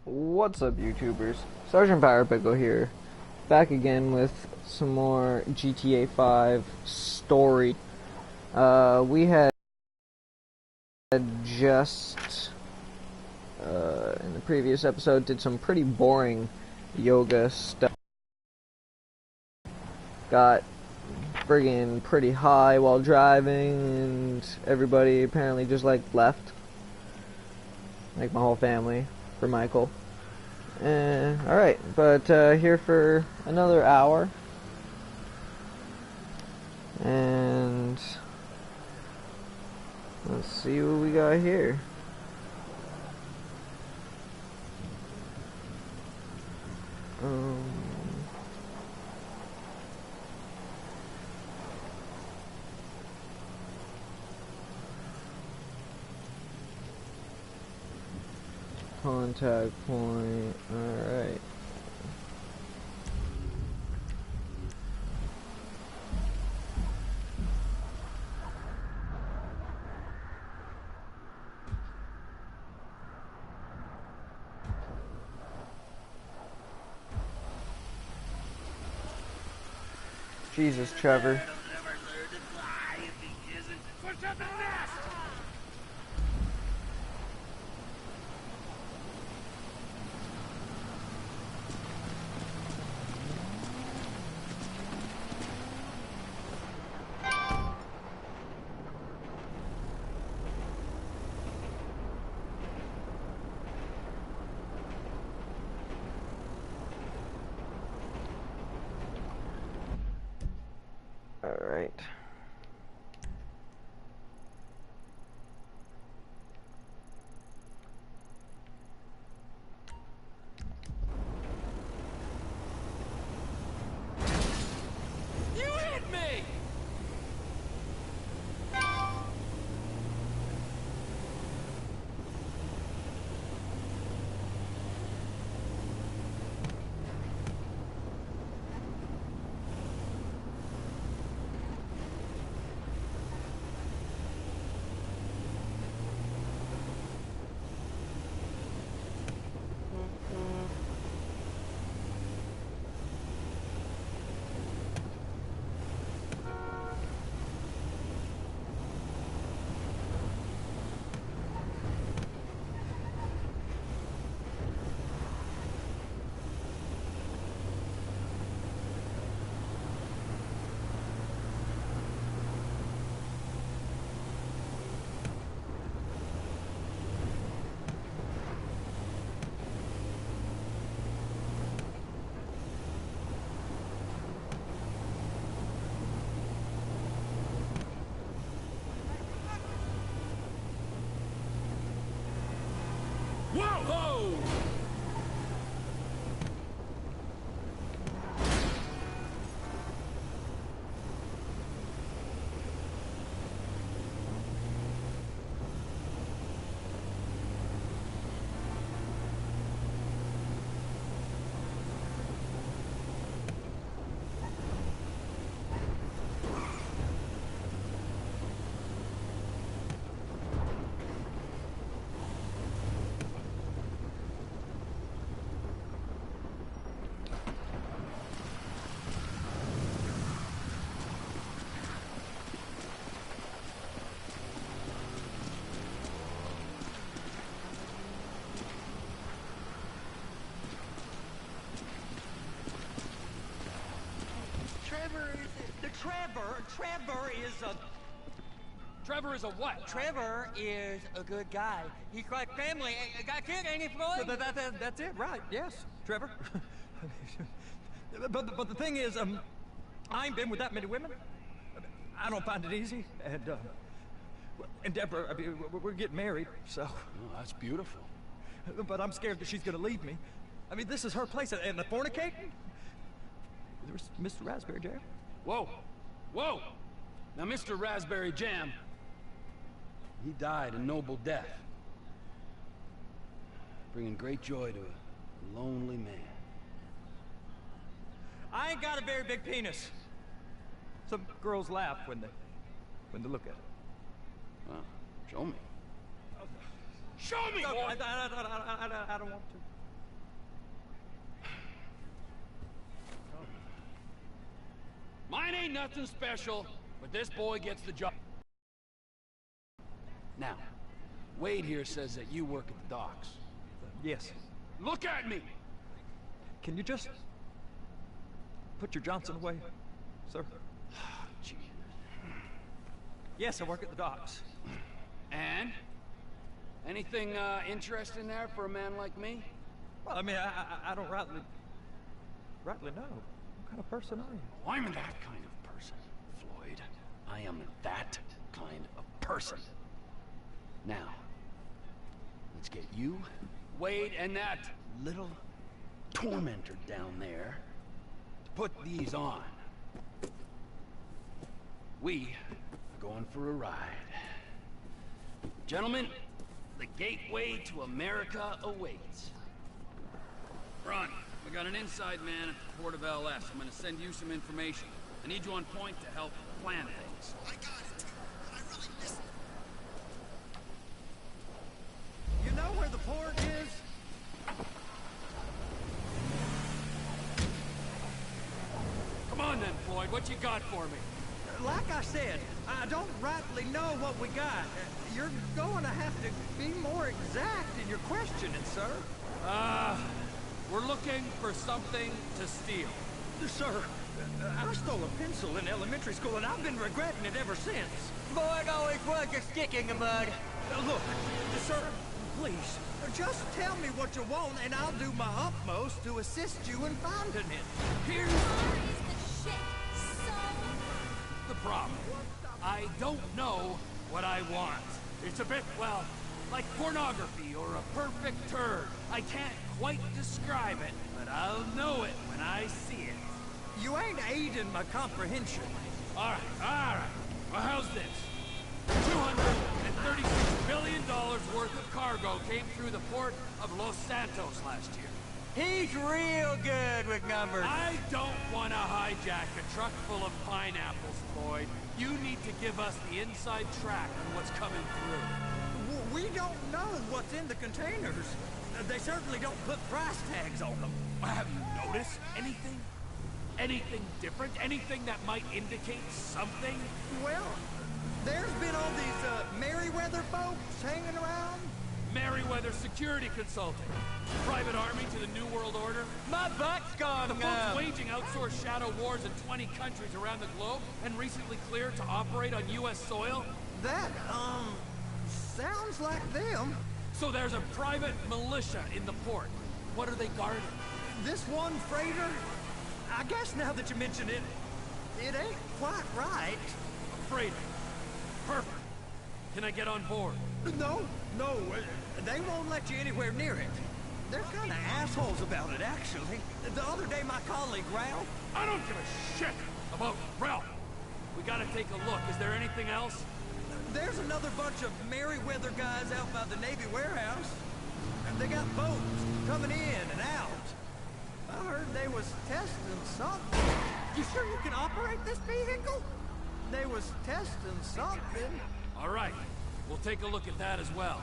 What's up, YouTubers? Sergeant Power Pickle here, back again with some more GTA 5 story. We had just, in the previous episode, did some pretty boring yoga stuff. Got friggin' pretty high while driving, and everybody apparently just, left. Like, my whole family, for Michael. Alright, but here for another hour. And let's see what we got here. Contact point, alright. Jesus, Trevor. Alright. You hit me! Whoa! Trevor is a what? Trevor is a good guy. He's like family. Got kid, ain't he, Floyd? That's it, right? Yes, Trevor. but the thing is, I ain't been with that many women. I don't find it easy, and Deborah, I mean, we're getting married, so. Oh, that's beautiful. But I'm scared that she's gonna leave me. I mean, this is her place, and the fornicating. There's Mr. Raspberry Jam. Whoa! Now, Mr. Raspberry Jam, he died a noble death, bringing great joy to a lonely man. I ain't got a very big penis. Some girls laugh when they look at it. Well, show me. Show me! No, I don't want to. Mine ain't nothing special, but this boy gets the job. Now, Wade here says that you work at the docks. Yes. Look at me! Can you just put your Johnson away, sir? Gee. Yes, I work at the docks. And? Anything interesting there for a man like me? Well, I mean, I don't rightly know. What kind of person are you? I'm that kind of person, Floyd. I am that kind of person. Now, let's get you, Wade, and that little tormentor down there to put these on. We are going for a ride. Gentlemen, the gateway to America awaits. Ron, we got an inside man at the port of LS. I'm gonna send you some information. I need you on point to help plan things. I got it. I really missed it. You know where the port is? Come on then, Floyd, what you got for me? Like I said, I don't rightly know what we got. You're going to have to be more exact in your questioning, sir. We're looking for something to steal. Sir, I stole a pencil in elementary school, and I've been regretting it ever since. Boy, it always was a stick in the mud. Look, sir, please, just tell me what you want, and I'll do my utmost to assist you in finding it. Here's Why is the shit so... the problem. I don't know what I want. It's a bit, well, like pornography or a perfect turd. I can't quite describe it, but I'll know it when I see it. You ain't aiding my comprehension. All right. Well, how's this? $236 billion worth of cargo came through the port of Los Santos last year. He's real good with numbers. I don't want to hijack a truck full of pineapples, Floyd. You need to give us the inside track on what's coming through. We don't know what's in the containers. They certainly don't put price tags on them. Have you noticed anything? Anything different? Anything that might indicate something? Well, there's been all these Merryweather folks hanging around. Merryweather Security Consulting. Private army to the New World Order. My butt's gone The folks waging outsourced shadow wars in 20 countries around the globe and recently cleared to operate on U.S. soil. That, sounds like them. So there's a private militia in the port. What are they guarding? This one freighter, I guess now that you mention it, it ain't quite right. A freighter. Perfect. Can I get on board? No, they won't let you anywhere near it. They're kind of assholes about it, actually. The other day, my colleague, Ralph... I don't give a shit about Ralph. We gotta take a look. Is there anything else? There's another bunch of Merryweather guys out by the Navy warehouse. They got boats coming in and out. I heard they was testing something. You sure you can operate this vehicle? They was testing something. All right. We'll take a look at that as well.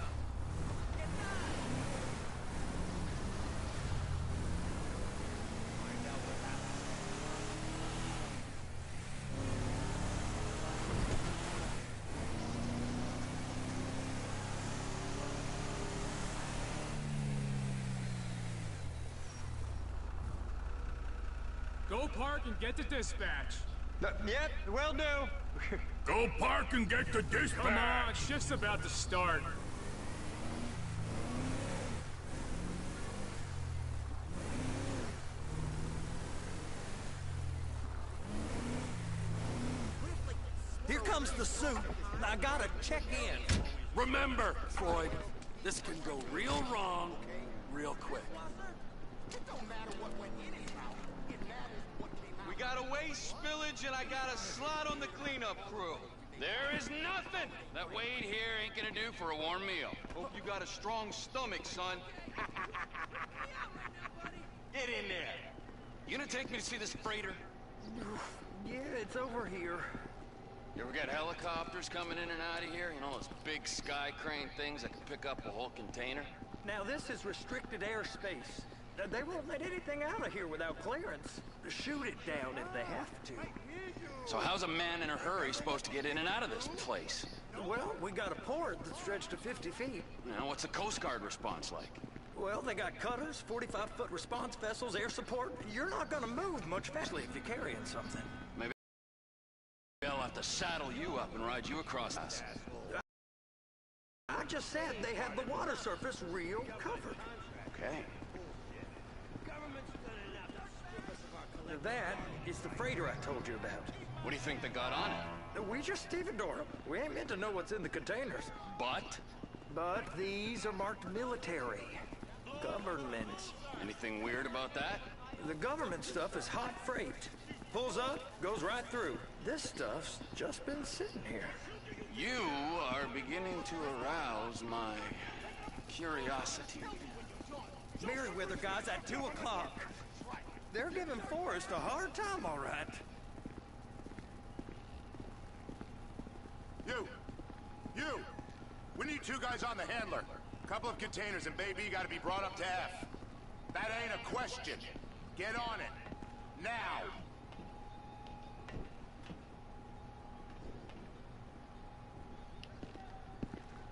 Go park and get the dispatch. Yep, will do. Go park and get the dispatch. Come on, shift's about to start. Here comes the suit. I gotta check in. Remember, Floyd, this can go real wrong real quick. We got a waste spillage and I got a slot on the cleanup crew. There is nothing that Wade here ain't gonna do for a warm meal. Hope you got a strong stomach, son. Get in there. You gonna take me to see this freighter? Yeah, it's over here. You ever got helicopters coming in and out of here? You know, those big sky crane things that can pick up a whole container? Now, this is restricted airspace. They won't let anything out of here without clearance. Shoot it down if they have to. So how's a man in a hurry supposed to get in and out of this place? Well, we got a port that stretched to 50 feet. Now, what's the Coast Guard response like? Well, they got cutters, 45-foot response vessels, air support. You're not gonna move much faster if you're carrying something. Maybe I'll have to saddle you up and ride you across this. I just said they have the water surface real covered. Okay. That is the freighter I told you about. What do you think they got on it? We just stevedore them. We ain't meant to know what's in the containers. But? But these are marked military. Government. Anything weird about that? The government stuff is hot freight. Pulls up, goes right through. This stuff's just been sitting here. You are beginning to arouse my curiosity. Merryweather guys at 2 o'clock. They're giving Forrest a hard time, all right. You! We need 2 guys on the handler. Couple of containers and baby gotta be brought up to F. That ain't a question. Get on it. Now!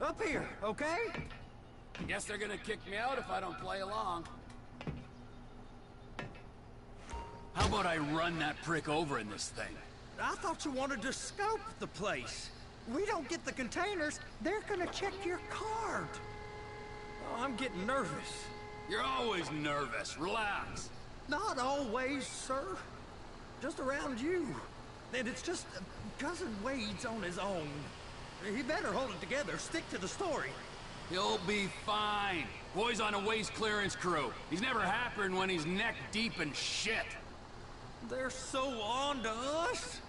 Up here, okay? Guess they're gonna kick me out if I don't play along. How about I run that prick over in this thing? I thought you wanted to scope the place. We don't get the containers, they're gonna check your card. Oh, I'm getting nervous. You're always nervous. Relax. Not always, sir. Just around you. And it's just Cousin Wade's on his own. He better hold it together, stick to the story. He'll be fine. Boy's on a waste clearance crew. He's never happened when he's neck deep in shit. They're so on to us.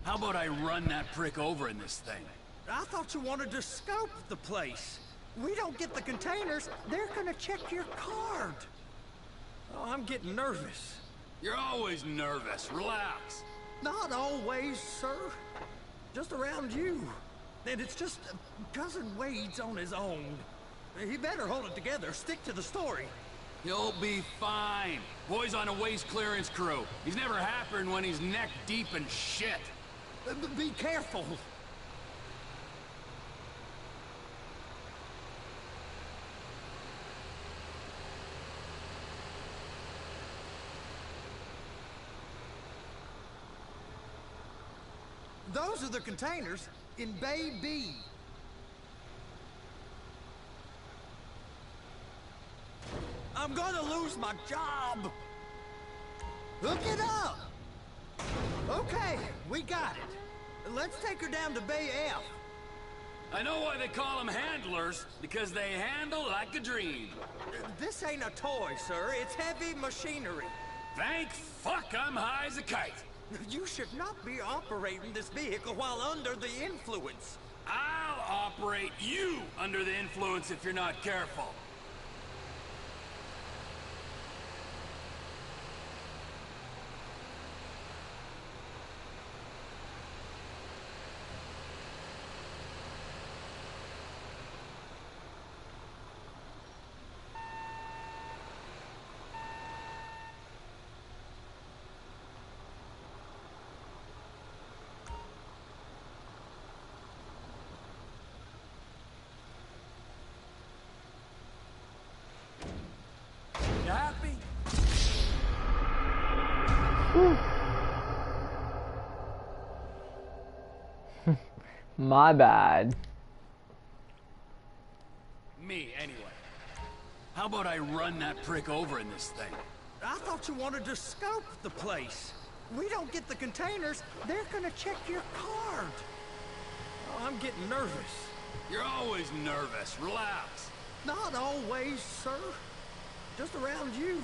How about I run that prick over in this thing? I thought you wanted to scope the place. We don't get the containers, they're gonna check your card. Oh, I'm getting nervous. You're always nervous. Relax. Not always, sir. Just around you. And it's just Cousin Wade's on his own. He better hold it together, stick to the story. He'll be fine. Boy's on a waste clearance crew. He's never happened when he's neck deep in shit. Be careful. Those are the containers in Bay B. I'm gonna lose my job. Hook it up. Okay, we got it. Let's take her down to Bay F. I know why they call them handlers, because they handle like a dream. This ain't a toy, sir. It's heavy machinery. Thank fuck I'm high as a kite. You should not be operating this vehicle while under the influence. I'll operate you under the influence if you're not careful. You happy? My bad. Me, anyway. How about I run that prick over in this thing? I thought you wanted to scope the place. We don't get the containers, they're gonna check your card. Oh, I'm getting nervous. You're always nervous. Relax. Not always, sir. Just around you.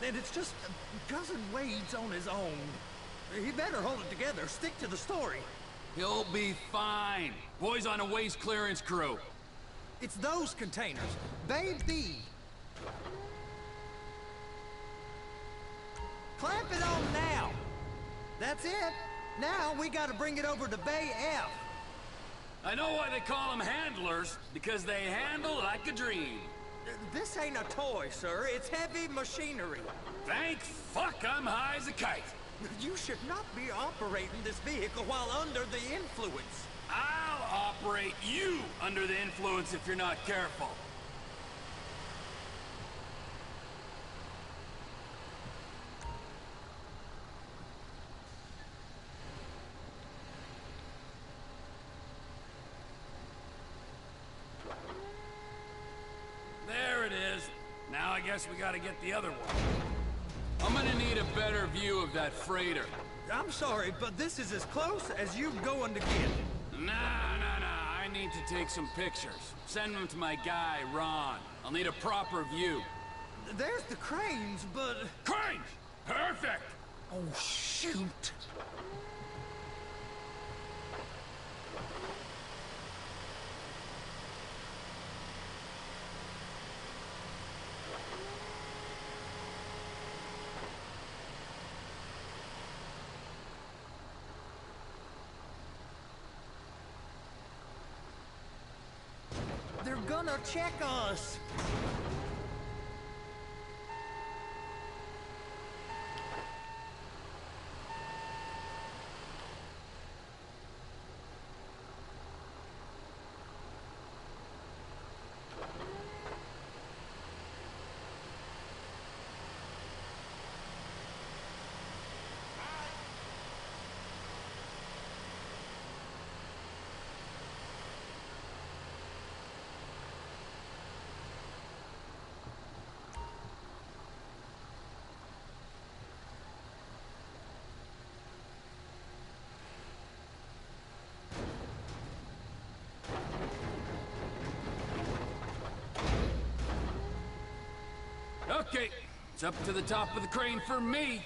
And it's just Cousin Wade's on his own. He better hold it together, stick to the story. He'll be fine. Boy's on a waste clearance crew. It's those containers. Bay B. That's it. Now we gotta bring it over to Bay F. I know why they call them handlers, because they handle like a dream. This ain't a toy, sir. It's heavy machinery. Thank fuck I'm high as a kite. You should not be operating this vehicle while under the influence. I'll operate you under the influence if you're not careful. There it is. Now I guess we gotta get the other one. I'm gonna need a better view of that freighter. I'm sorry, but this is as close as you going to get. Nah. I need to take some pictures. Send them to my guy, Ron. I'll need a proper view. There's the cranes, but... Cranes! Perfect! Oh, shoot. They're gonna check us. Okay, it's up to the top of the crane for me.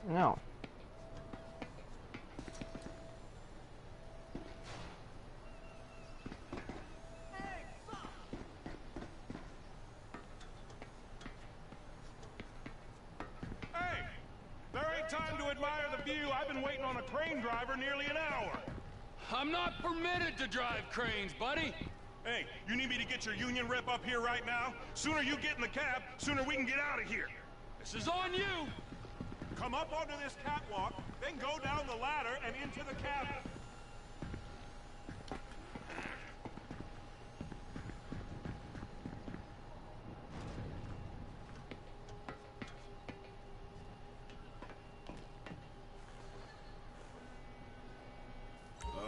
No. Hey! There ain't time to admire the view. I've been waiting on a crane driver nearly an hour. I'm not permitted to drive cranes, buddy. Hey, you need me to get your union rep up here right now? Sooner you get in the cab, sooner we can get out of here. This is on you. Come up onto this catwalk, then go down the ladder and into the cabin.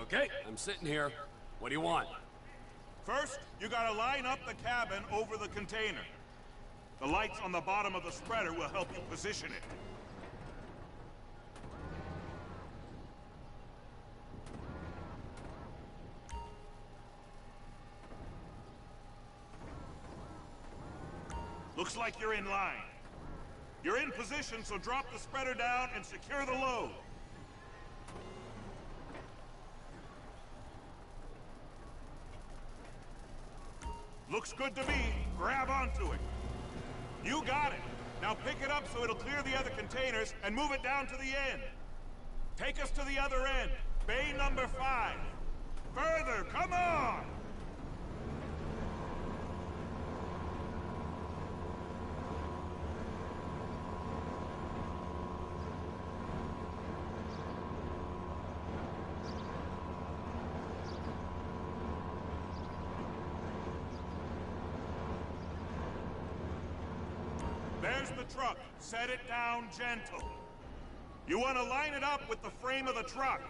Okay, I'm sitting here. What do you want? First, you gotta line up the cabin over the container. The lights on the bottom of the spreader will help you position it. Looks like you're in line. You're in position, so drop the spreader down and secure the load. Looks good to me. Grab onto it. You got it. Now pick it up so it'll clear the other containers and move it down to the end. Take us to the other end. Bay number 5. Further, come on! There's the truck. Set it down gentle. You want to line it up with the frame of the truck.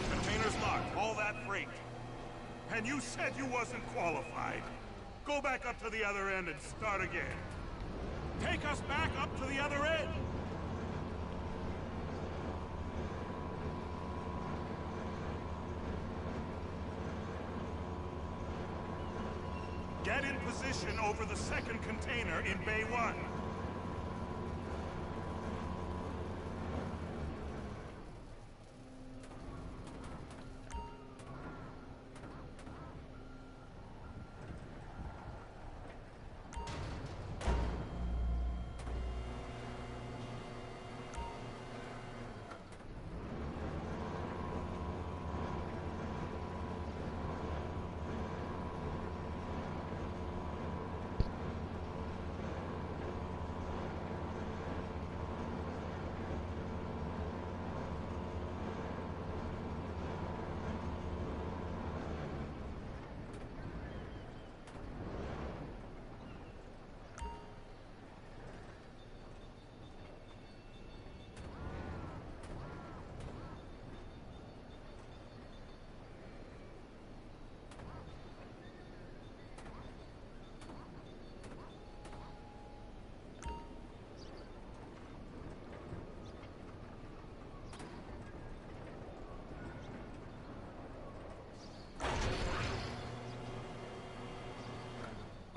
Container's locked. All that freight. And you said you wasn't qualified. Go back up to the other end and start again. Take us back up to the other end! Get in position over the second container in Bay 1.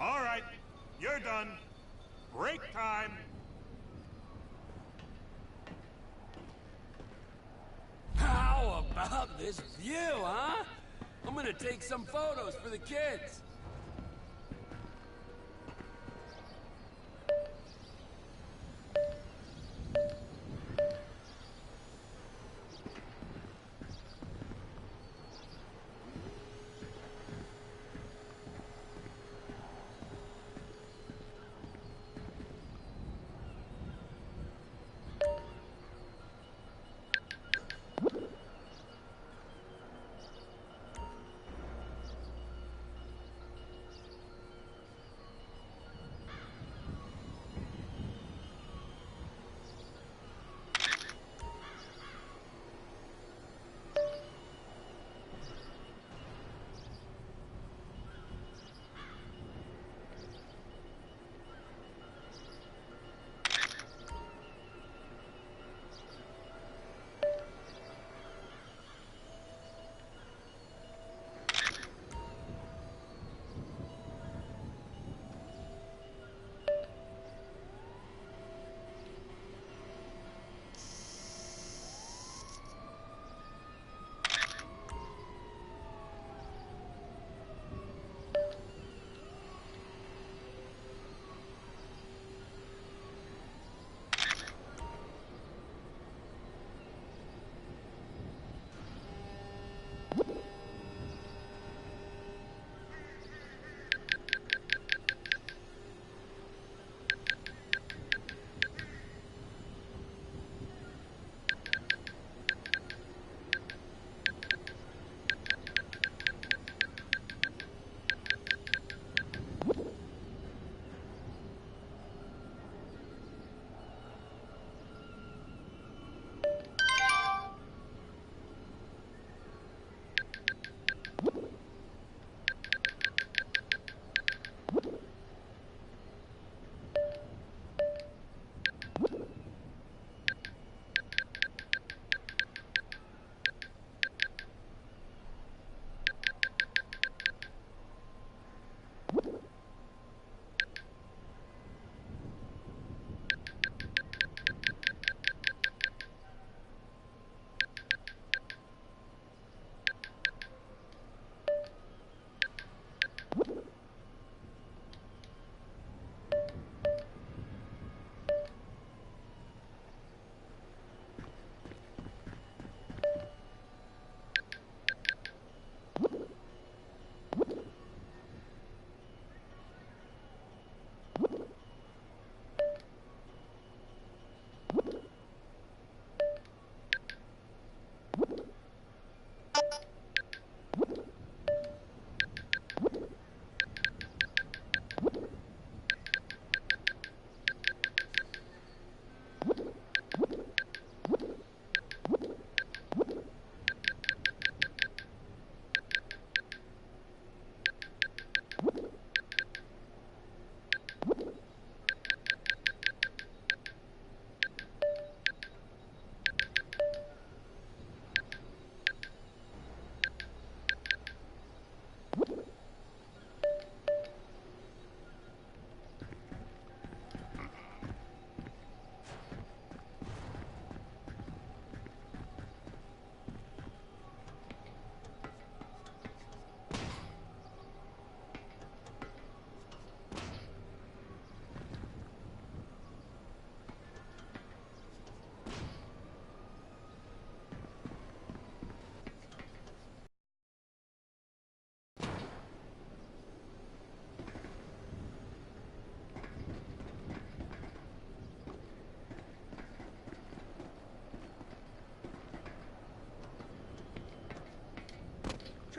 All right, you're done. Break time. How about this view, huh? I'm gonna take some photos for the kids.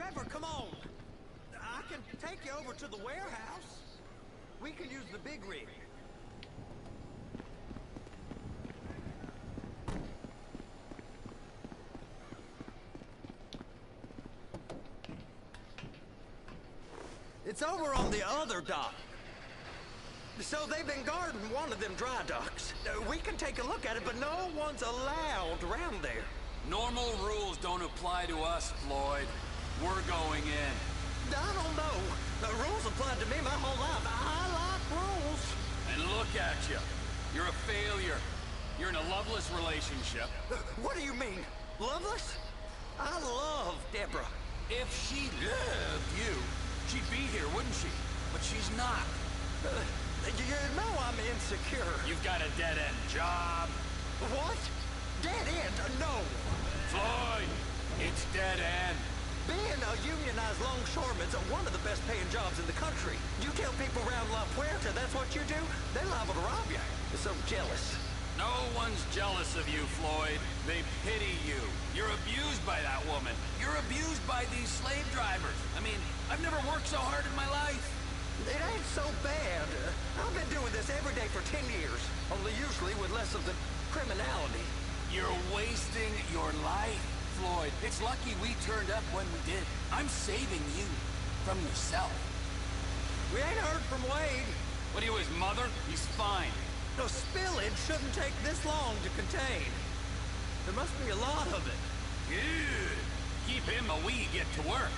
Trevor, come on. I can take you over to the warehouse. We can use the big rig. It's over on the other dock. So they've been guarding one of them dry docks. We can take a look at it, but no one's allowed around there. Normal rules don't apply to us, Floyd. We're going in. I don't know. The rules applied to me my whole life. I like rules. And look at you. You're a failure. You're in a loveless relationship. What do you mean? Loveless? I love Deborah. If she loved you, she'd be here, wouldn't she? But she's not. You know I'm insecure. You've got a dead-end job. What? Dead end? No. Floyd, it's dead end. Being a unionized longshoreman's one of the best paying jobs in the country. You tell people around La Puerta that's what you do, they're liable to rob you. They're so jealous. No one's jealous of you, Floyd. They pity you. You're abused by that woman. You're abused by these slave drivers. I mean, I've never worked so hard in my life. It ain't so bad. I've been doing this every day for 10 years, only usually with less of the criminality. You're wasting your life, Floyd. It's lucky we turned up when we did. I'm saving you from yourself. We ain't heard from Wade. What are you, his mother? He's fine. The spillage shouldn't take this long to contain. There must be a lot of it. Good. Keep him while we get to work.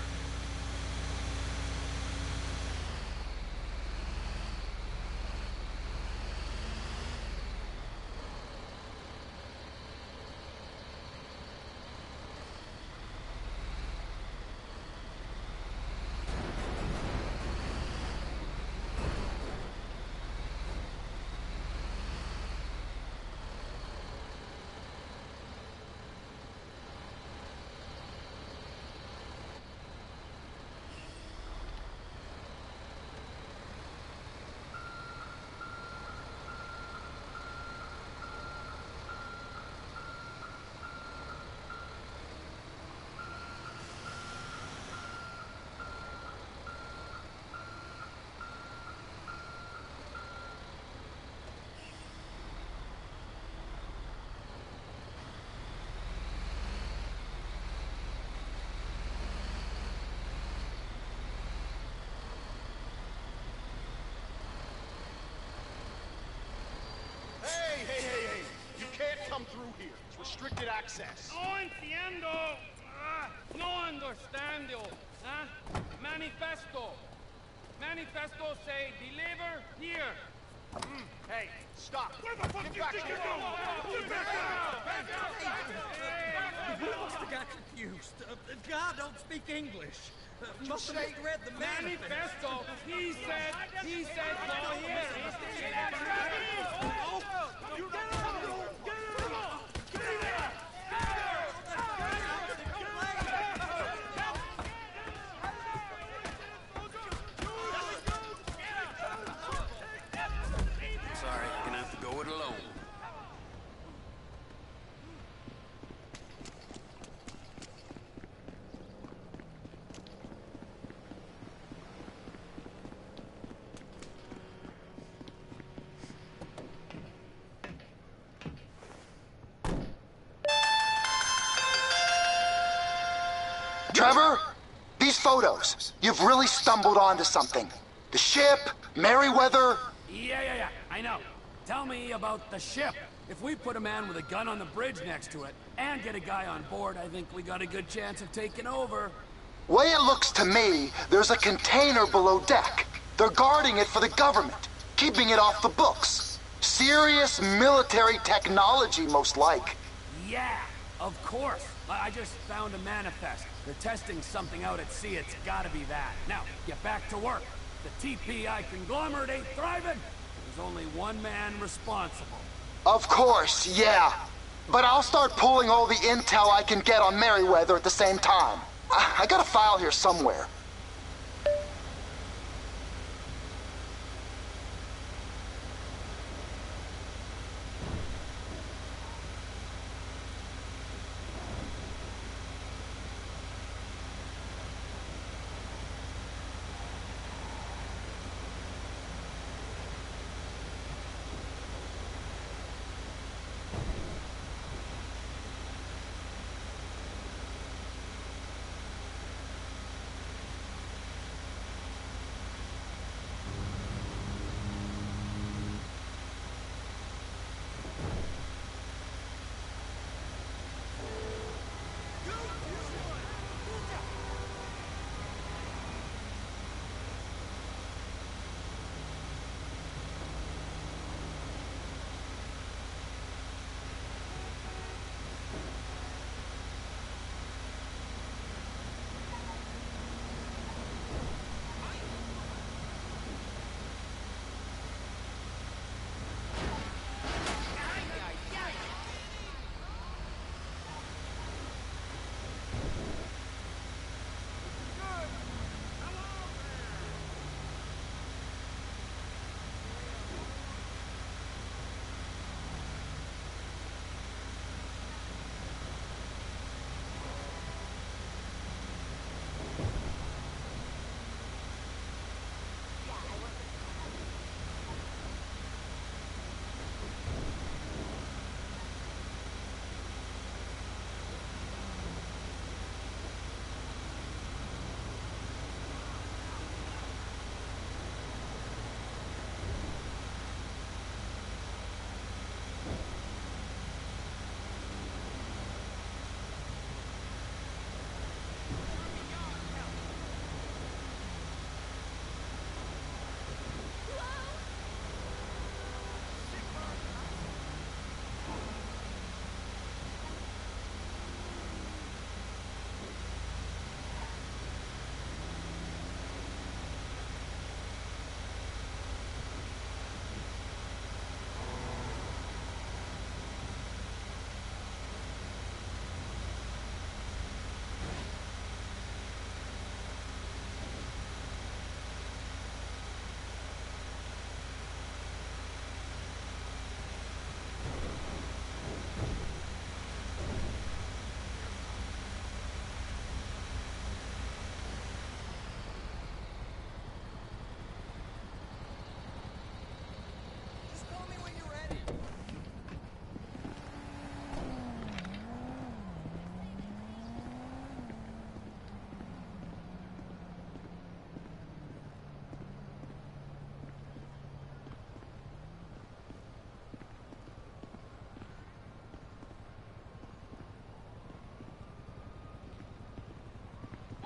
Hey! You can't come through here. It's restricted access. No entiendo. No understando. Manifesto. Manifesto say deliver here. Hey, stop. Where the fuck Get you back think here. you're going? We must have got confused. God don't speak English. Must have misread the Manifesto. He said no here. Sorry, you're gonna have to go it alone. Trevor, these photos, you've really stumbled onto something. The ship, Merryweather. Yeah, I know. Tell me about the ship. If we put a man with a gun on the bridge next to it and get a guy on board, I think we got a good chance of taking over. Way it looks to me, there's a container below deck. They're guarding it for the government, keeping it off the books. Serious military technology, most like. Yeah, of course. I just found a manifest. They're testing something out at sea. It's gotta be that. Now, get back to work. The TPI conglomerate ain't thriving. There's only one man responsible. Of course, yeah. But I'll start pulling all the intel I can get on Merryweather at the same time. I got a file here somewhere.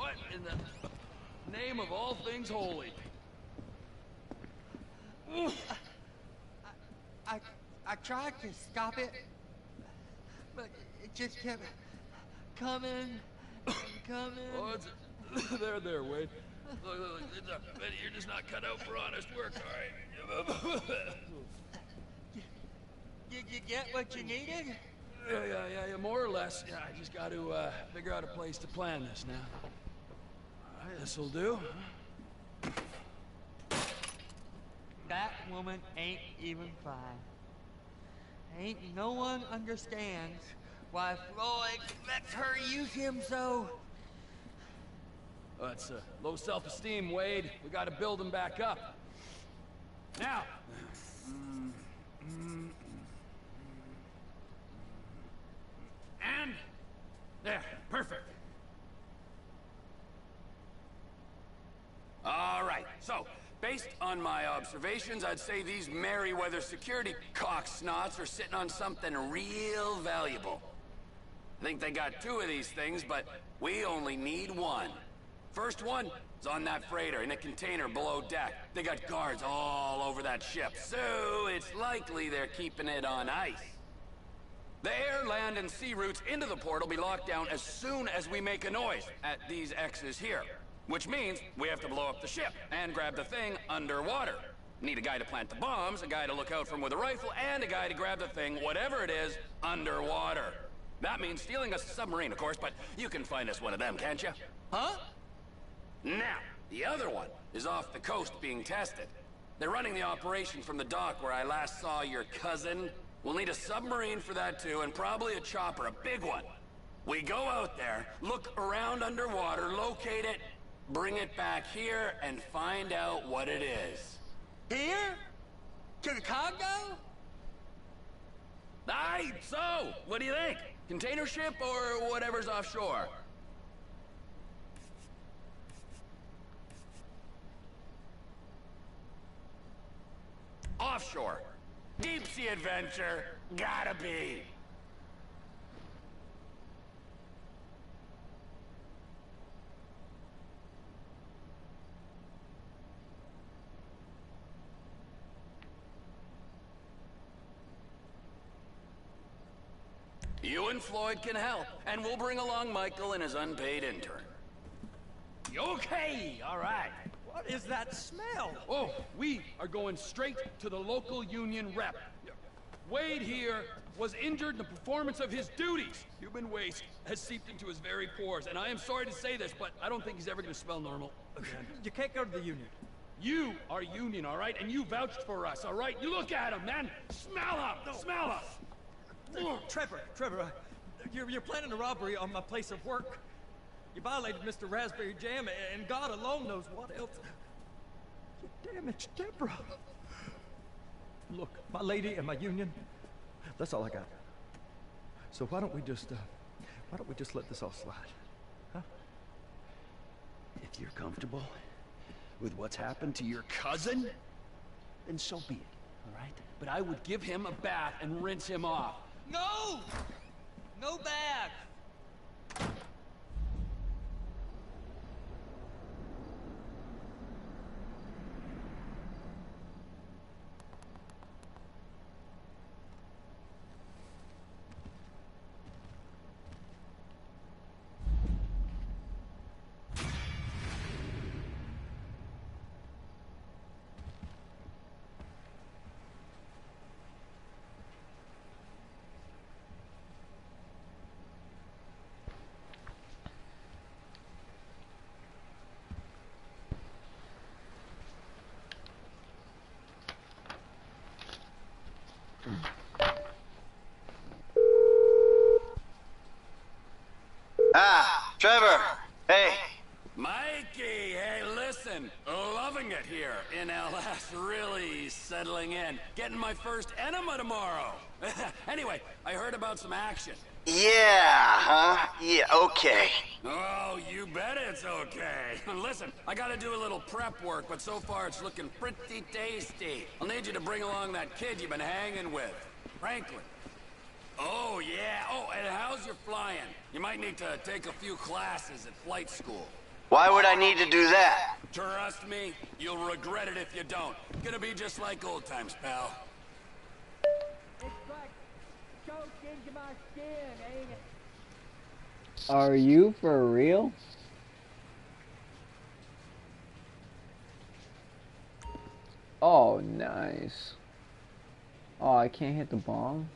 What in the name of all things holy? I tried to stop it, but it just kept coming and coming. Oh, there, Wade. Look, Betty, you're just not cut out for honest work, all right? Did you get what you needed? Yeah, more or less. Yeah, I just got to figure out a place to plan this now. All right, this'll do. That woman ain't even fine. Ain't no one understands why Floyd lets her use him so. That's low self-esteem, Wade. We got to build him back up. Now. And there, perfect. All right, so based on my observations, I'd say these Merryweather security cocksnots are sitting on something real valuable. I think they got 2 of these things, but we only need 1. First one is on that freighter in a container below deck. They got guards all over that ship, so it's likely they're keeping it on ice. The air, land, and sea routes into the port will be locked down as soon as we make a noise at these X's here. Which means we have to blow up the ship and grab the thing underwater. Need a guy to plant the bombs, a guy to look out for him with a rifle, and a guy to grab the thing, whatever it is, underwater. That means stealing us a submarine, of course, but you can find us one of them, can't you? Huh? Now, the other one is off the coast being tested. They're running the operation from the dock where I last saw your cousin. We'll need a submarine for that too, and probably a chopper, a big one. We go out there, look around underwater, locate it, bring it back here, and find out what it is. Here? To the Congo? Aye, so, what do you think? Container ship or whatever's offshore? Offshore. Deep sea adventure. Gotta be. You and Floyd can help, and we'll bring along Michael and his unpaid intern. Okay, all right. What is that smell? Oh, we are going straight to the local union rep. Wade here was injured in the performance of his duties. Human waste has seeped into his very pores, and I am sorry to say this, but I don't think he's ever going to smell normal again. You can't go to the union. You are union, all right? And you vouched for us, all right? You look at him, man. Smell him. No. Smell him. Trevor, you're planning a robbery on my place of work. You violated Mr. Raspberry Jam, and God alone knows what else. You damaged Deborah. Look, my lady and my union, that's all I got. So why don't we just let this all slide, huh? If you're comfortable with what's happened to your cousin, then so be it, all right? But I would give him a bath and rinse him off. No! No bath! Ah, Trevor. Hey. Mikey, hey, listen. Loving it here in LS. Really settling in. Getting my first enema tomorrow. Anyway, I heard about some action. Yeah, huh? Yeah, okay. Oh, you bet it's okay. Listen, I gotta do a little prep work, but so far it's looking pretty tasty. I'll need you to bring along that kid you've been hanging with, Franklin. Oh, yeah. Oh, and how's your flying? You might need to take a few classes at flight school. Why would I need to do that? Trust me, you'll regret it if you don't. Gonna be just like old times, pal. It's like soaked into my skin, ain't it? Are you for real? Oh, nice. Oh, I can't hit the bomb?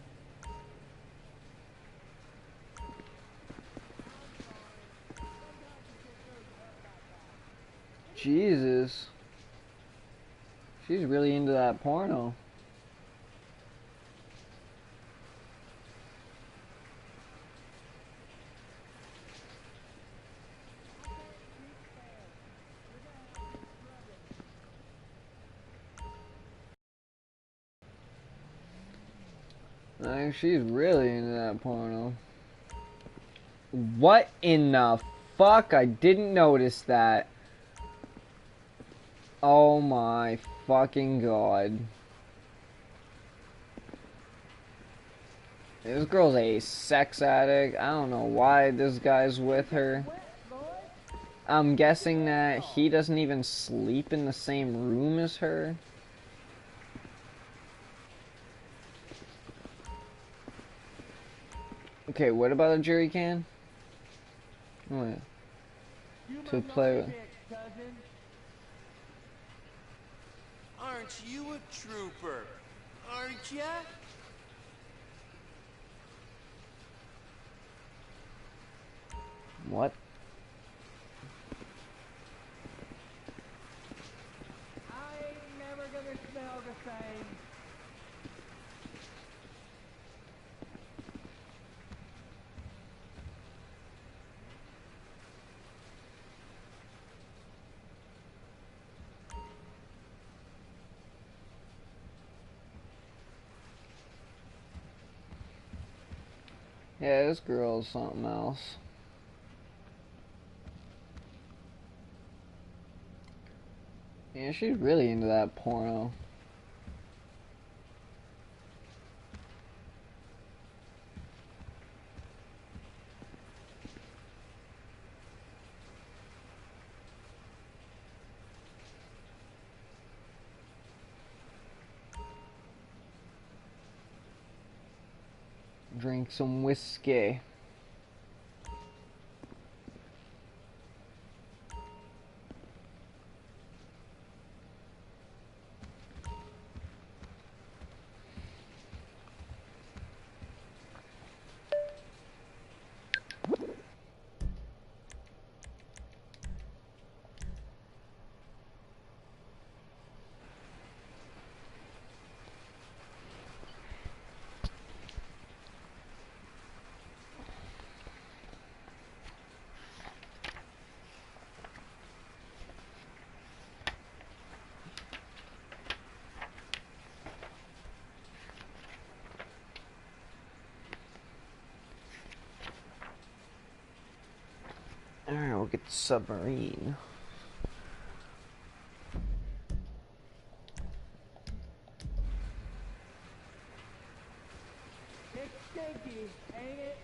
Jesus. She's really into that porno. Like, she's really into that porno. What in the fuck? I didn't notice that. Oh my fucking god. This girl's a sex addict. I don't know why this guy's with her. I'm guessing that he doesn't even sleep in the same room as her. Okay, what about a jerry can? What? To play with. Aren't you a trooper? Aren't ya? What? I ain't never gonna smell the same. Yeah, this girl's something else. Yeah, she's really into that porno. Drink some whiskey. Alright, we'll get the submarine. It's stinky, ain't it?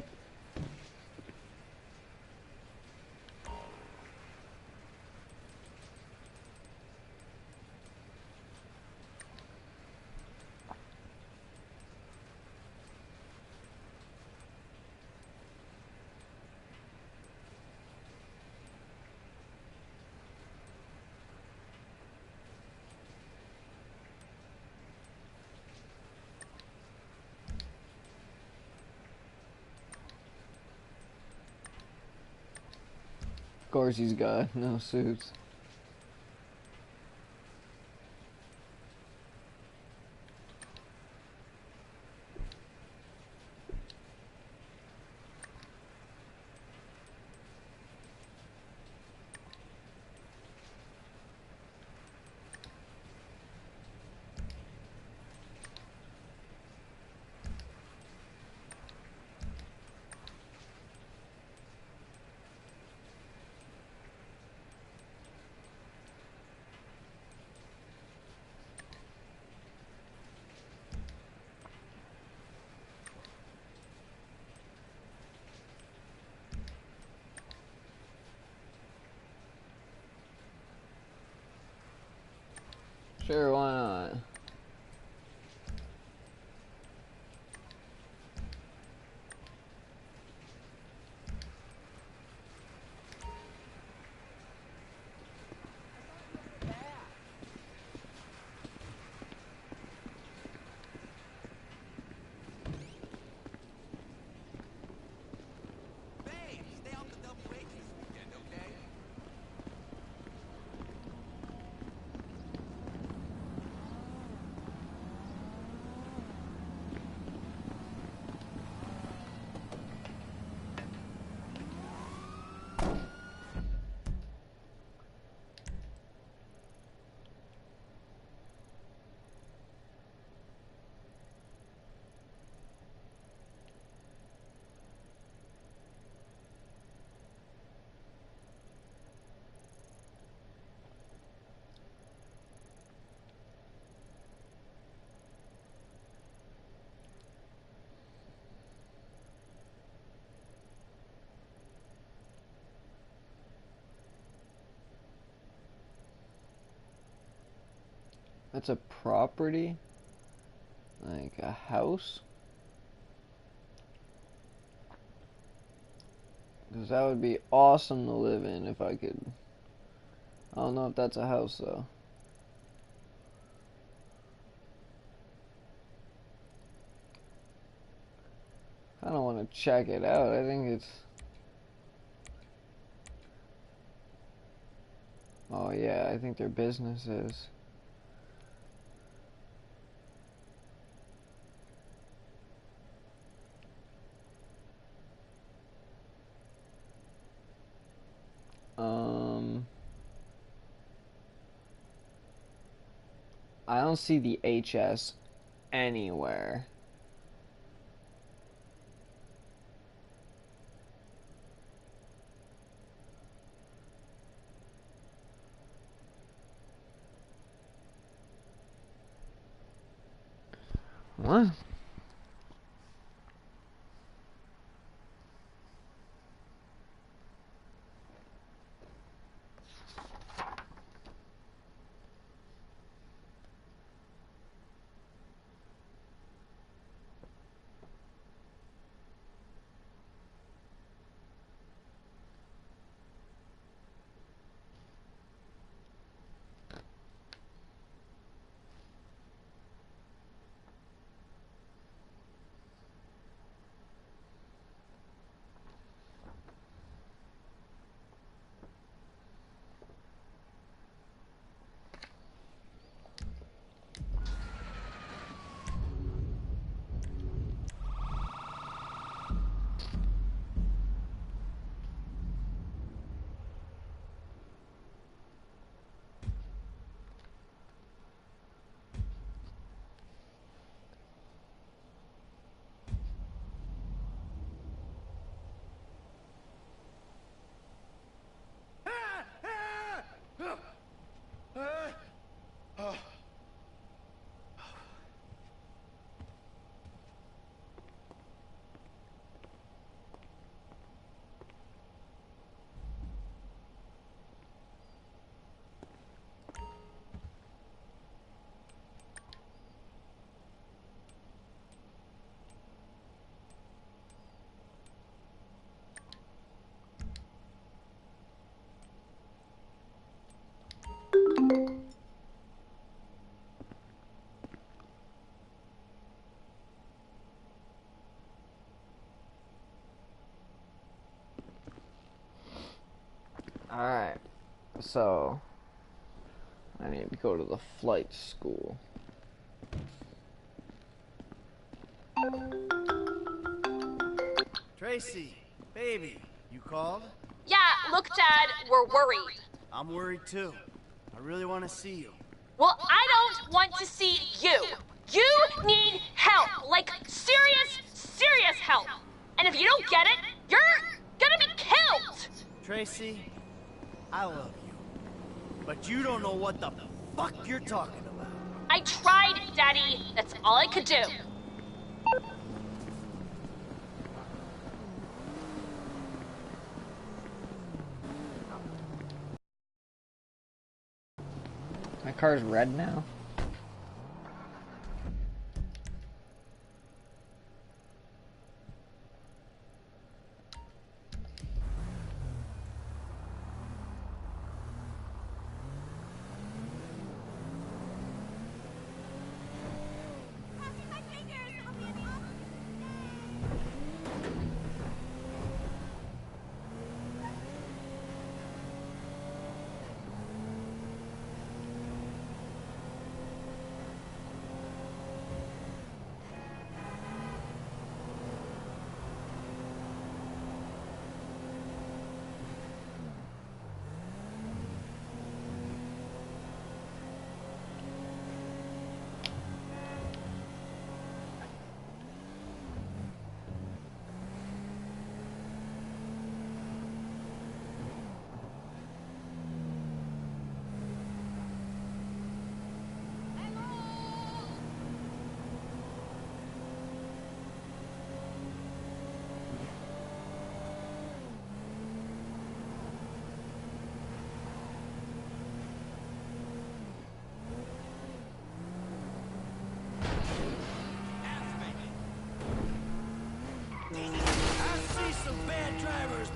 Of course he's got no suits. Sure, why not? Babe, stay off the WH this weekend, okay? That's a property? Like a house? Because that would be awesome to live in if I could. I don't know if that's a house though. I don't want to check it out. I think it's... Oh yeah, I think their business is. I don't see the HS anywhere. What? Alright, so I need to go to the flight school. Tracy, baby, you called? Yeah, look, Dad, we're worried. I'm worried too. I really want to see you. Well, I don't want to see you. You need help. Like, serious help. And if you don't get it, you're gonna be killed. Tracy, I love you. But you don't know what the fuck you're talking about. I tried, Daddy. That's all I could do. My car's red now.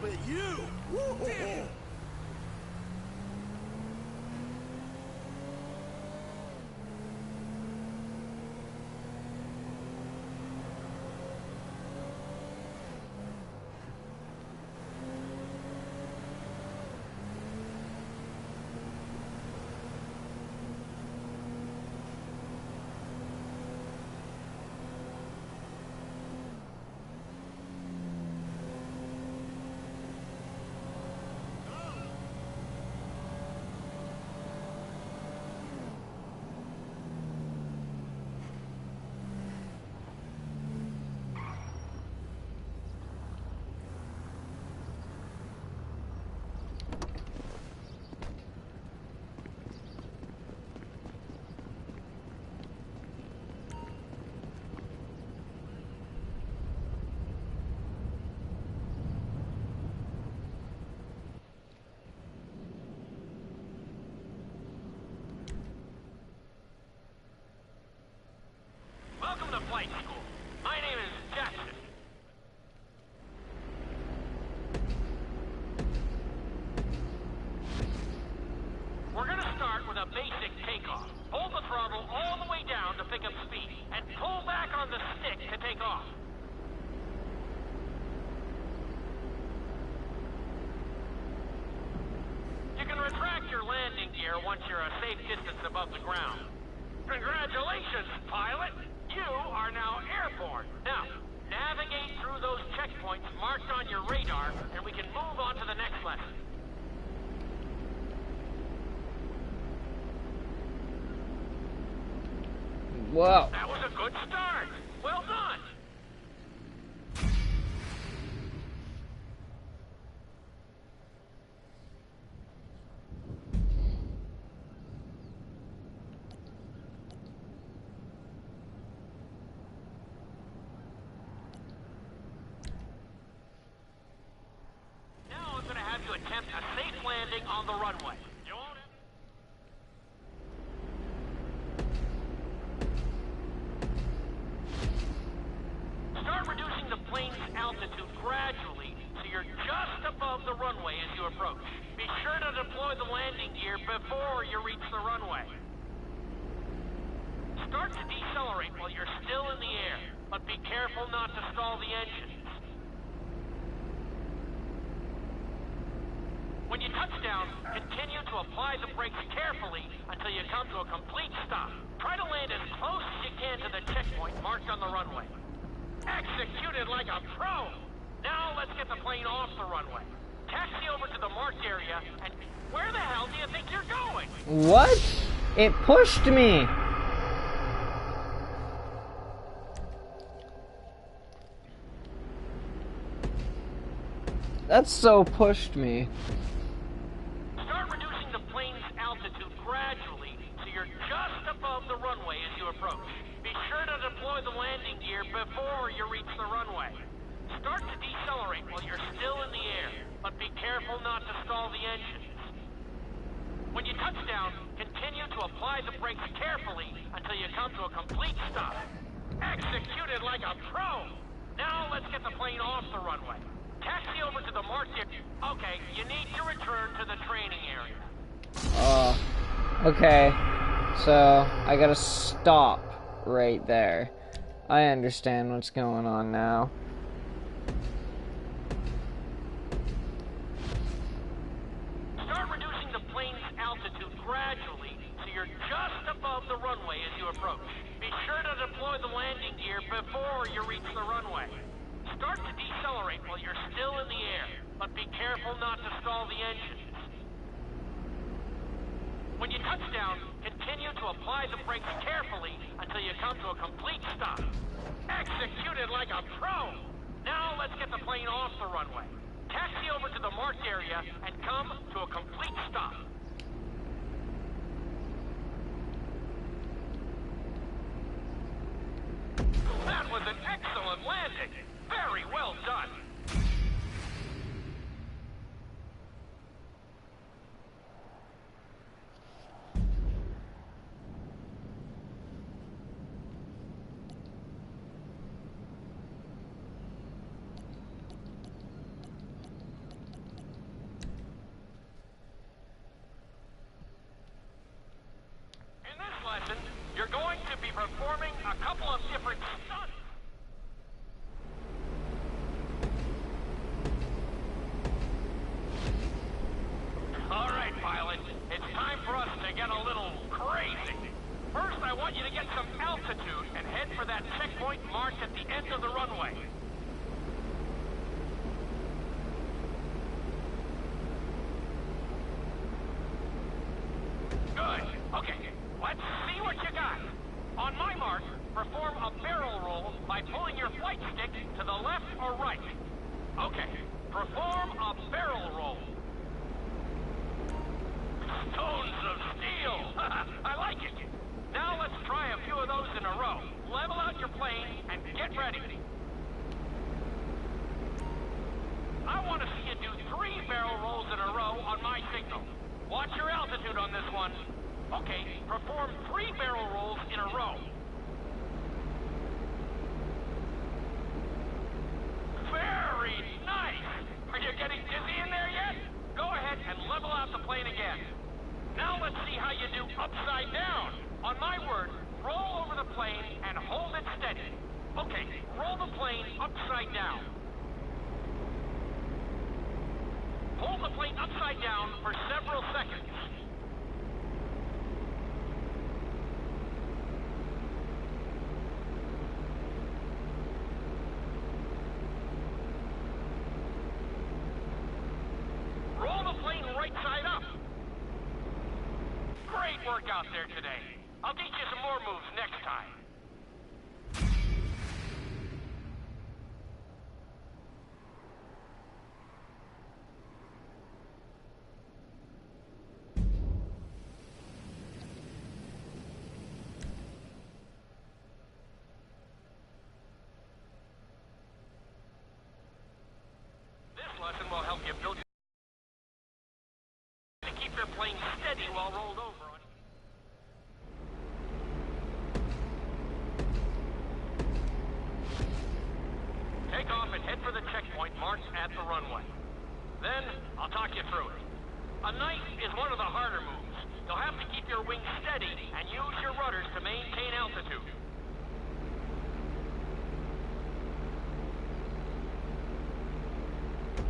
but you! Woo! Welcome to flight school. My name is Jackson. We're gonna start with a basic takeoff. Hold the throttle all the way down to pick up speed, and pull back on the stick to take off. You can retract your landing gear once you're a safe distance above the ground. Congratulations, pilot! You are now airborne. Now, navigate through those checkpoints marked on your radar, and we can move on to the next lesson. Wow. That was a good start. Well done. Now I'm going to have you attempt a safe landing on the runway. You want it? Start reducing the plane's altitude gradually so you're just above the runway as you approach. Be sure to deploy the landing gear before you reach the runway. Start to decelerate while you're still in the air, but be careful not to stall the engines. When you touch down, continue to apply the brakes carefully until you come to a complete stop. Try to land as close as you can to the checkpoint marked on the runway. Executed like a pro! Now let's get the plane off the runway. Taxi over to the marked area, and where the hell do you think you're going? What? It pushed me. That so pushed me. Start reducing the plane's altitude gradually so you're just above the runway as you approach. Be sure to deploy the landing gear before you reach the runway. Start to decelerate while you're still in the air, but be careful not to stall the engines. When you touch down, continue to apply the brakes carefully until you come to a complete stop. Executed like a pro! Now let's get the plane off the runway. Taxi over to the marked area. Okay, you need to return to the training area. Okay. So, I gotta stop right there. I understand what's going on now. Start reducing the plane's altitude gradually so you're just above the runway as you approach. Be sure to deploy the landing gear before you reach the runway. Start to decelerate while you're still in the air, but be careful not to stall the engines. When you touch down, continue to apply the brakes carefully until you come to a complete stop. Executed like a pro! Now let's get the plane off the runway. Taxi over to the marked area and come to a complete stop. That was an excellent landing! Very well done! going to be performing a couple of different stunts. All right, pilot. It's time for us to get a little crazy. First, I want you to get some altitude and head for that checkpoint marked at the end of the runway. Good. Okay, let's see what you got. On my mark, perform a barrel roll by pulling your flight stick to the left or right. Okay, perform a barrel roll. Stones of steel! I like it! Now let's try a few of those in a row. Level out your plane and get ready. I want to see you do 3 barrel rolls in a row on my signal. Watch your altitude on this one. Okay, perform 3 barrel rolls in a row. Very nice! Are you getting dizzy in there yet? Go ahead and level out the plane again. Now let's see how you do upside down. On my word, roll over the plane and hold it steady. Okay, roll the plane upside down. Hold the plane upside down for several seconds. Roll the plane right side up. Great work out there today. I'll teach you some more moves next time. This lesson will help you build to keep your plane steady while rolled over. Take off and head for the checkpoint marked at the runway. Then, I'll talk you through it. A knife is one of the harder moves. You'll have to keep your wings steady and use your rudders to maintain altitude.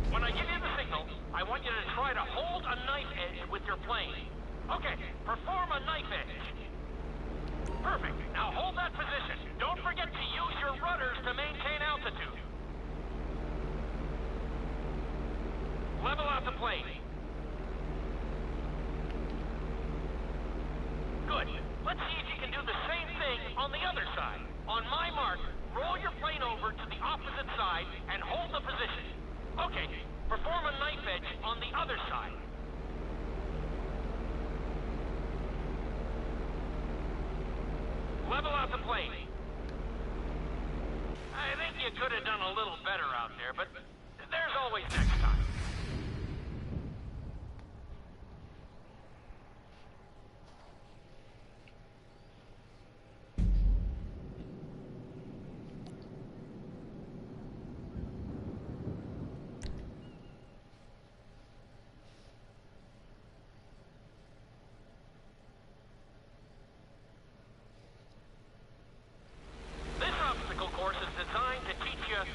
When I give you the signal, I want you to try to hold a knife edge with your plane. Okay, perform a knife edge. Perfect. Now hold that position. Don't forget to use your rudders to maintain altitude. Level out the plane. Good. Let's see if you can do the same thing on the other side. On my mark, roll your plane over to the opposite side and hold the position. Okay, perform a knife edge on the other side. Level out the plane. I think you could have done a little better out there, but there's always next time.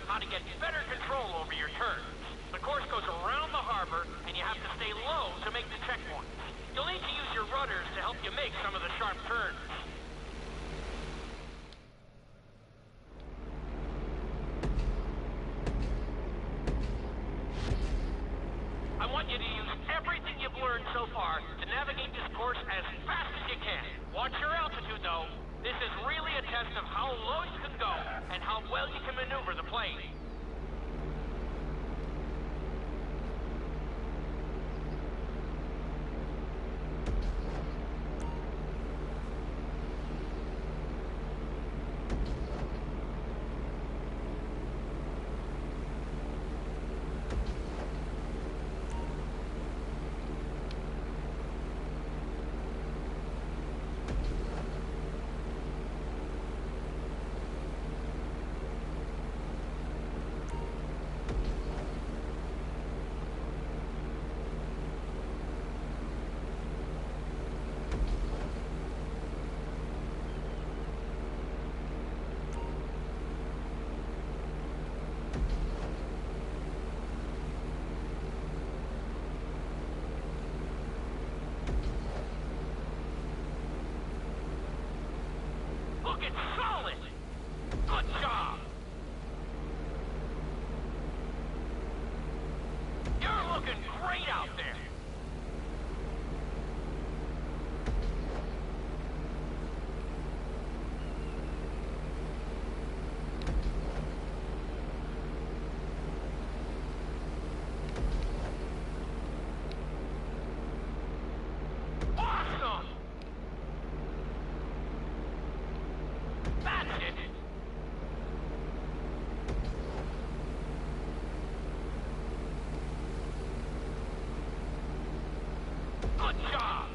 How to get better control over your turns. The course goes around the harbor, and you have to stay low to make the checkpoints. You'll need to use your rudders to help you make some of the sharp turns. I want you to use everything you've learned so far to navigate this course as fast as you can. Watch your altitude, though. This is really a test of how low you can go and how well you can maneuver the plane. looking solid. Good job. You're looking great out there. Awesome. That's it. Good job.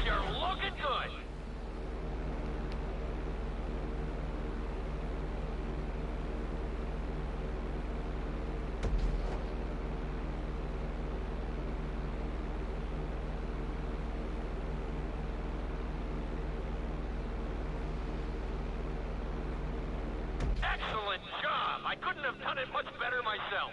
You're looking good. Excellent job. I couldn't have done it much better myself.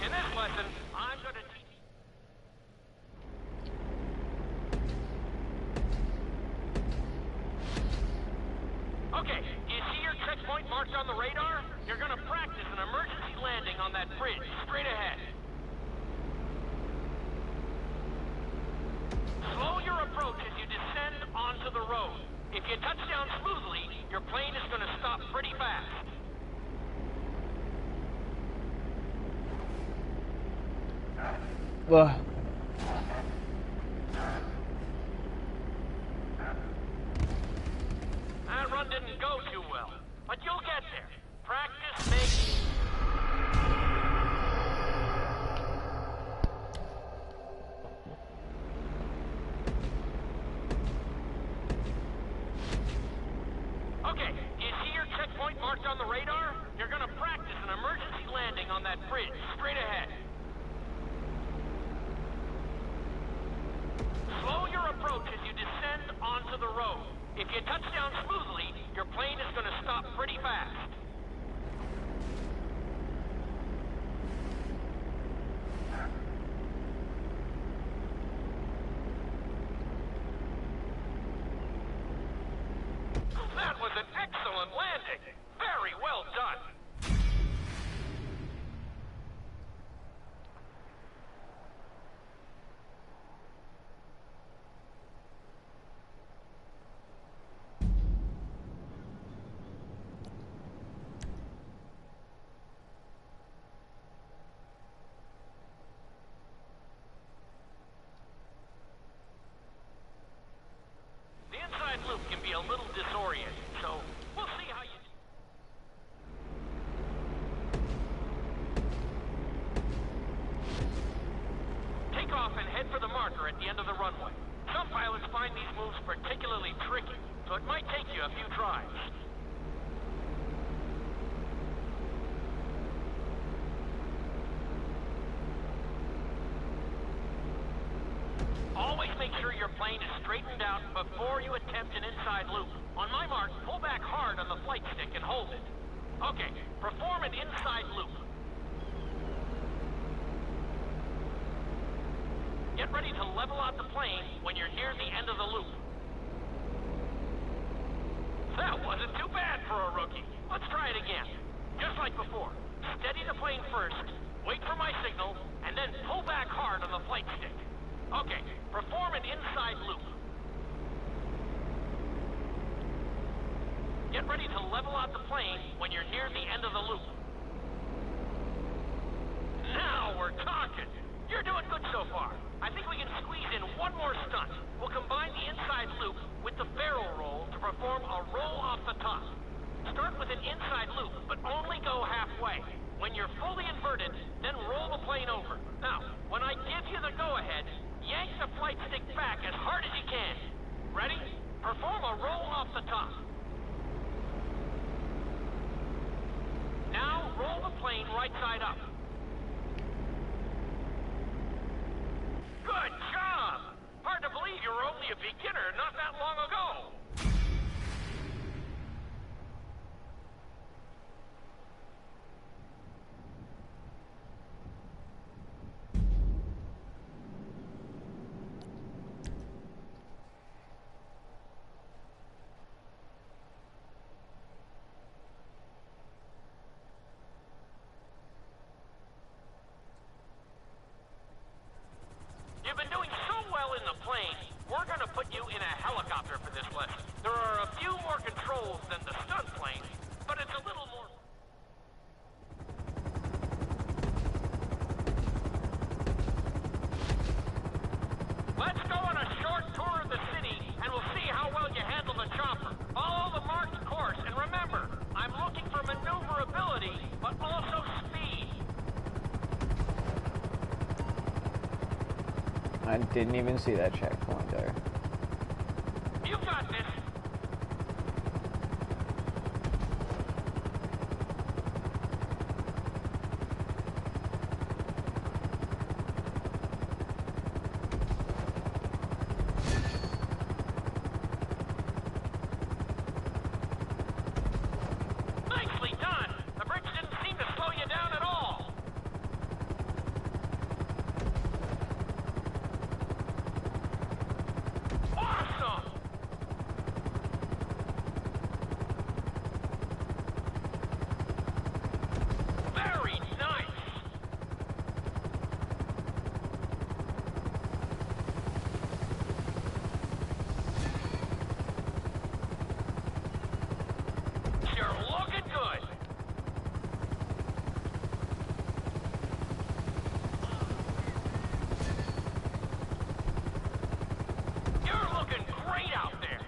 In this lesson, I'm going to teach. Okay, do you see your checkpoint marked on the radar? You're going to practice an emergency landing on that bridge, straight ahead. Slow your approach as you descend onto the road. If you touch down smoothly, your plane is going to stop pretty fast. Ugh. That run didn't go too well, but you'll get there. Practice makes... Okay, do you see your checkpoint marked on the radar? You're gonna practice an emergency landing on that bridge, straight ahead. Slow your approach as you descend onto the road. If you touch down smoothly, your plane is gonna stop pretty fast. That was an excellent landing. Very well done. The inside loop can be a little disorienting, so we'll see how you do. Take off and head for the marker at the end of the runway. Some pilots find these moves particularly tricky, so it might take you a few tries. Always make sure your plane is straightened out before you attempt an inside loop. On my mark, pull back hard on the flight stick and hold it. Okay, perform an inside loop. Get ready to level out the plane when you're near the end of the loop. That wasn't too bad for a rookie. Let's try it again. Just like before. Steady the plane first, wait for my signal, and then pull back hard on the flight stick. Okay, perform an inside loop. Get ready to level out the plane when you're near the end of the loop. Now we're talking. You're doing good so far. I think we can squeeze in one more stunt. We'll combine the inside loop with the barrel roll to perform a roll off the top. Start with an inside loop, but only go halfway. When you're fully inverted, then roll the plane over. Now, when I give you the go-ahead, yank the flight stick back as hard as you can. Ready? Perform a roll off the top. Now, roll the plane right side up. Good job! Hard to believe you were only a beginner not that long ago. You've been doing so well in the plane, we're gonna put you in a helicopter for this lesson. There are a few more controls than the stunt plane, but it's a little more... Let's go on a short tour of the city, and we'll see how well you handle the chopper. Follow the marked course, and remember, I'm looking for maneuverability, but also speed. I didn't even see that checkpoint there. You got this. Nicely done. The bridge didn't seem to slow you down at all. Awesome! Very nice! You're looking good! You're looking great out there!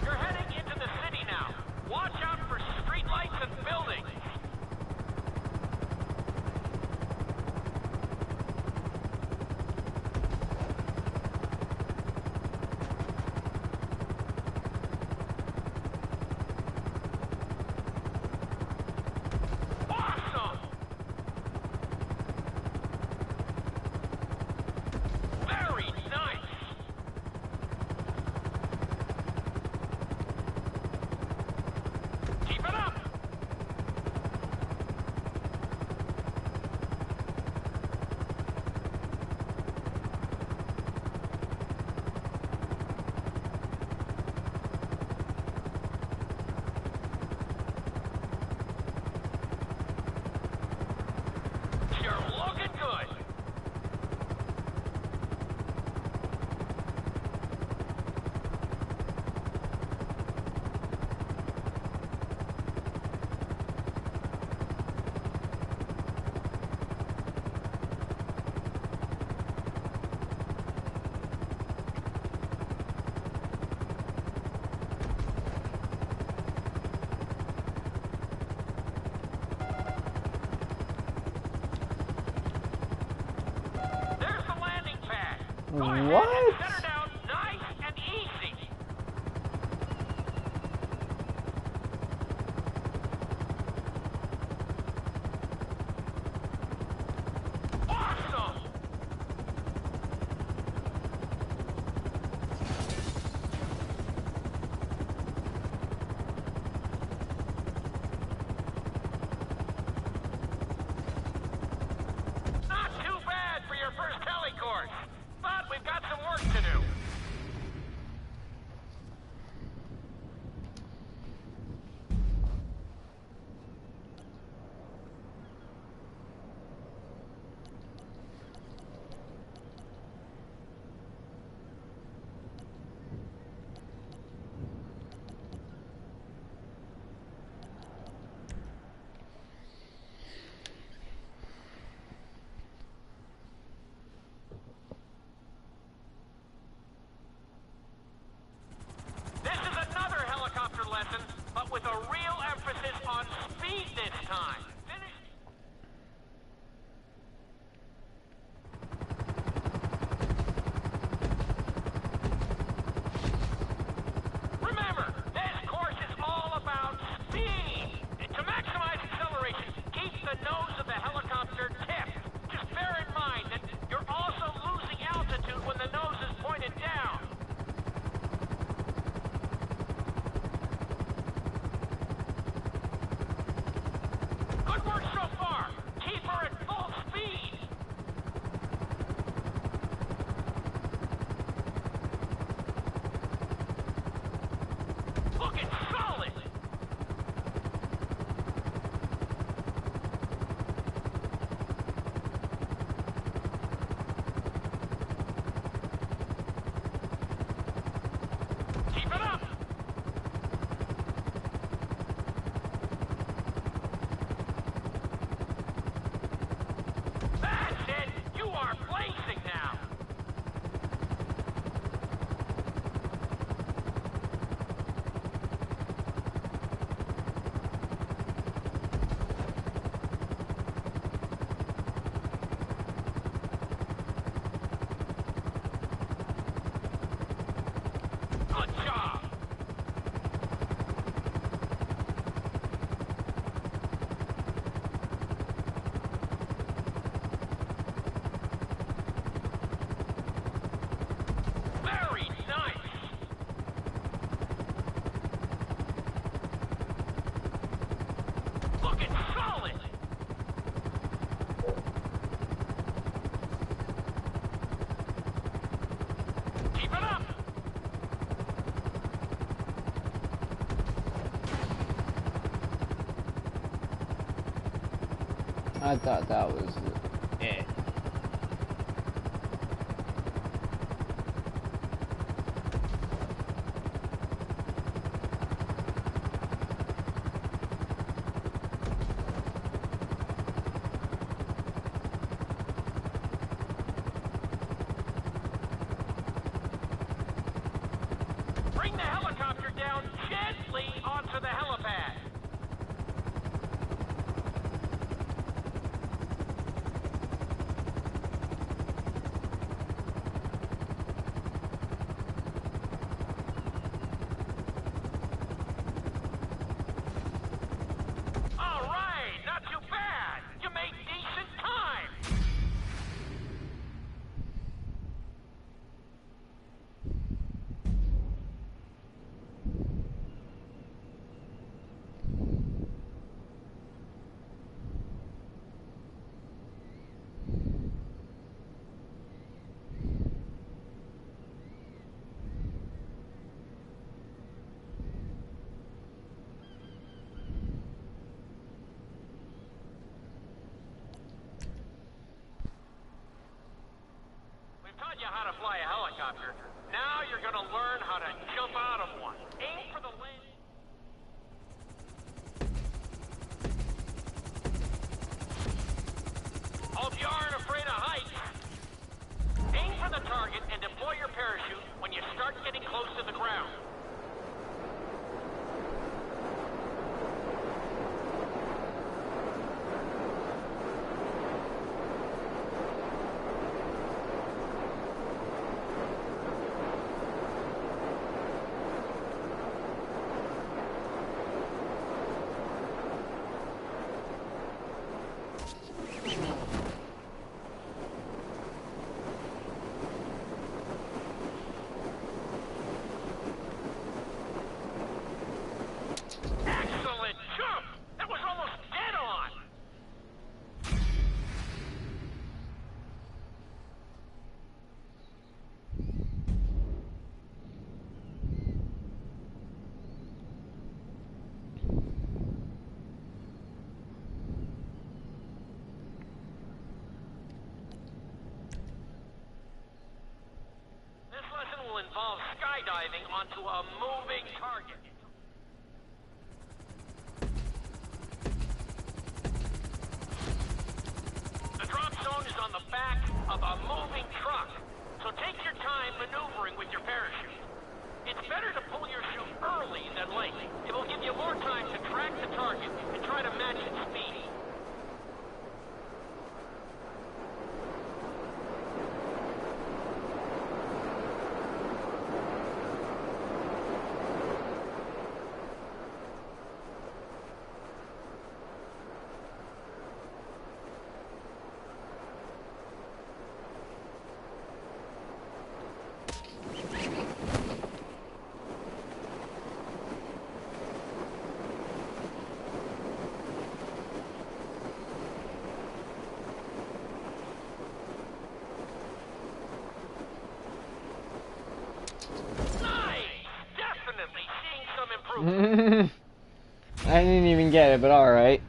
You're heading into the city now. Watch out for streetlights and buildings. Awesome! Very nice! Keep it up! You're looking good! There's the landing pad. Go ahead and What? set her down nice and easy. Awesome! Not too bad for your first heli course, but we've got some work to do. the real emphasis on speed this time. Finish. Remember, this course is all about speed. To maximize acceleration, keep the nose of the helicopter tipped. Just bear in mind that you're also losing altitude when the nose is pointed down. Good work so far. Keep her at full speed. Looking solid. Keep it up. That's it! You are blazing now! Good job! Very nice! Looking solid! Keep it up! I thought that was it. Bring the helicopter down gently onto the helipad. All right, not too bad. You made decent time. We've taught you how to fly a helicopter. Now you're gonna learn how to jump out of one. Aim for the landing. Hope you aren't afraid of heights. Aim for the target and deploy your parachute when you start getting close to the ground. Excellent jump! That was almost dead on! This lesson will involve skydiving onto a moving target. The drop zone is on the back of a moving truck, so take your time maneuvering with your parachute. It's better to pull your chute early than late. It will give you more time get it, but alright.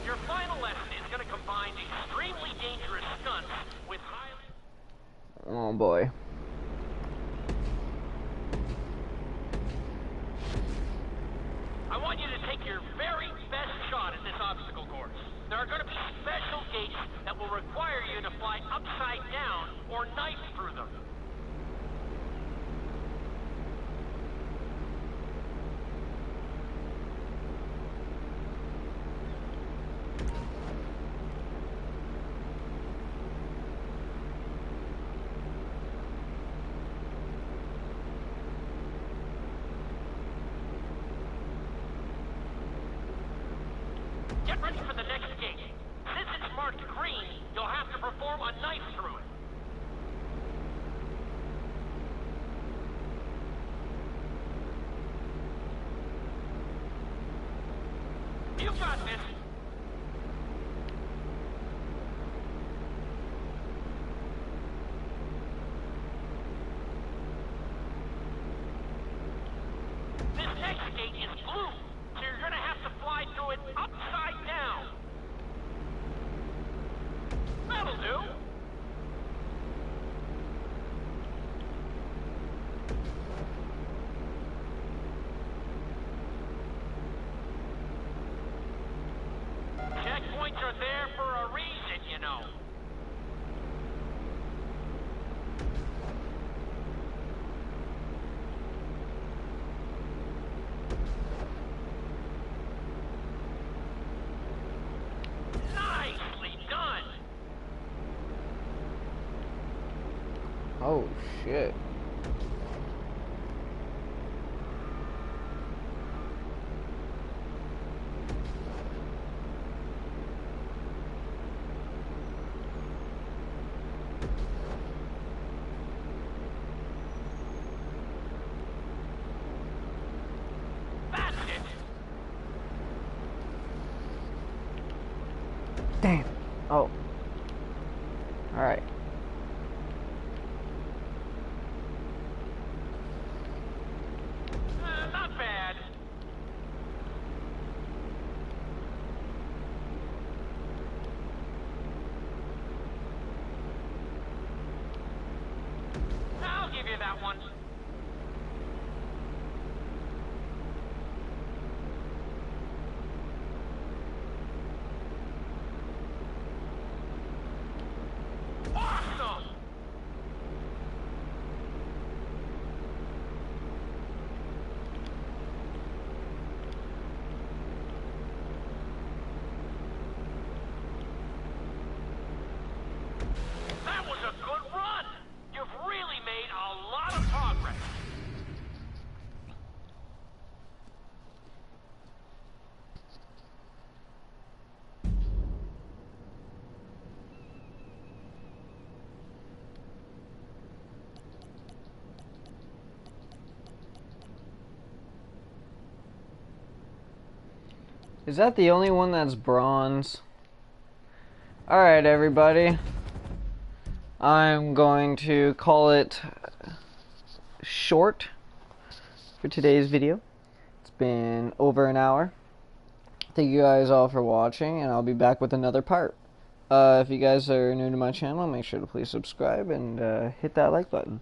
Your final lesson is going to combine extremely dangerous stunts with highly... Oh boy. I want you to take your very best shot at this obstacle course. There are going to be special gates that will require you to fly upside down or knife through them. Get ready for the next gate. Since it's marked green, you'll have to perform a knife through it. You got this. This next gate is blue, so you're gonna have to fly through it upside down. That'll do. Checkpoints are there for a reason, you know. Nicely done. Oh shit. That's it. Damn. Oh. Alright. Not bad. I'll give you that one. Awesome! That was a good run! You've really made a lot of progress. Is that the only one that's bronze? Alright, everybody. I'm going to call it short for today's video. It's been over an hour. Thank you guys all for watching, and I'll be back with another part. If you guys are new to my channel, make sure to please subscribe and hit that like button.